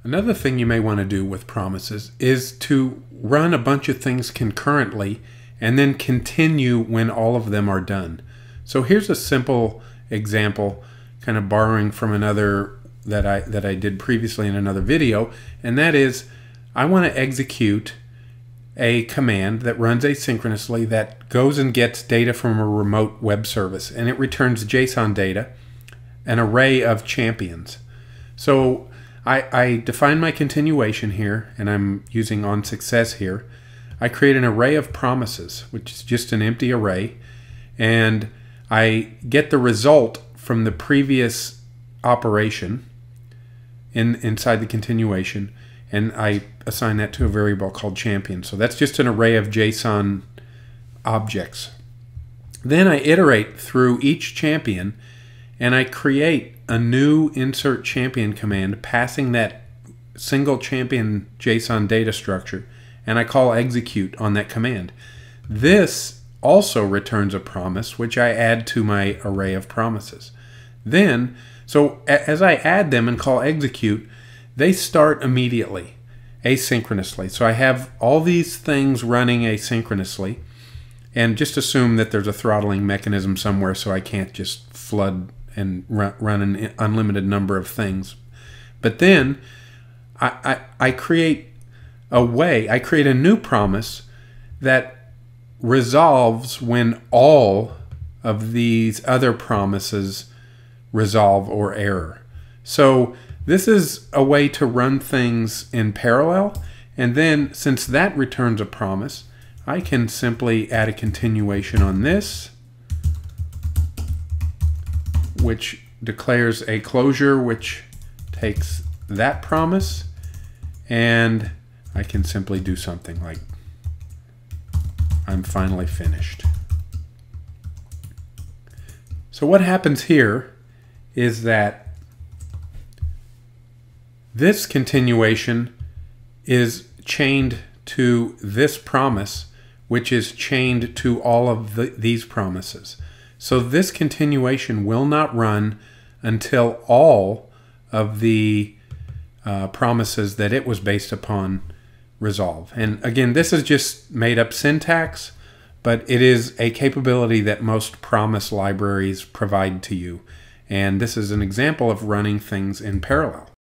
Another thing you may want to do with promises is to run a bunch of things concurrently and then continue when all of them are done. So here's a simple example, kind of borrowing from another that I did previously in another video, and that is I want to execute a command that runs asynchronously that goes and gets data from a remote web service, and it returns JSON data, an array of champions. So I define my continuation here, and I'm using onSuccess here. I create an array of promises, which is just an empty array, and I get the result from the previous operation inside the continuation, and I assign that to a variable called champion. So that's just an array of JSON objects. Then I iterate through each champion, and I create a new insert champion command passing that single champion JSON data structure, and I call execute on that command. This also returns a promise, which I add to my array of promises. Then, so as I add them and call execute, they start immediately, asynchronously. So I have all these things running asynchronously, and just assume that there's a throttling mechanism somewhere so I can't just flood and run an unlimited number of things. But then I create a new promise that resolves when all of these other promises resolve or error. So this is a way to run things in parallel, and then since that returns a promise, I can simply add a continuation on this, which declares a closure which takes that promise, and I can simply do something like I'm finally finished. So what happens here is that this continuation is chained to this promise, which is chained to all of these promises. So this continuation will not run until all of the promises that it was based upon resolve. And again, this is just made up syntax, but it is a capability that most promise libraries provide to you. And this is an example of running things in parallel.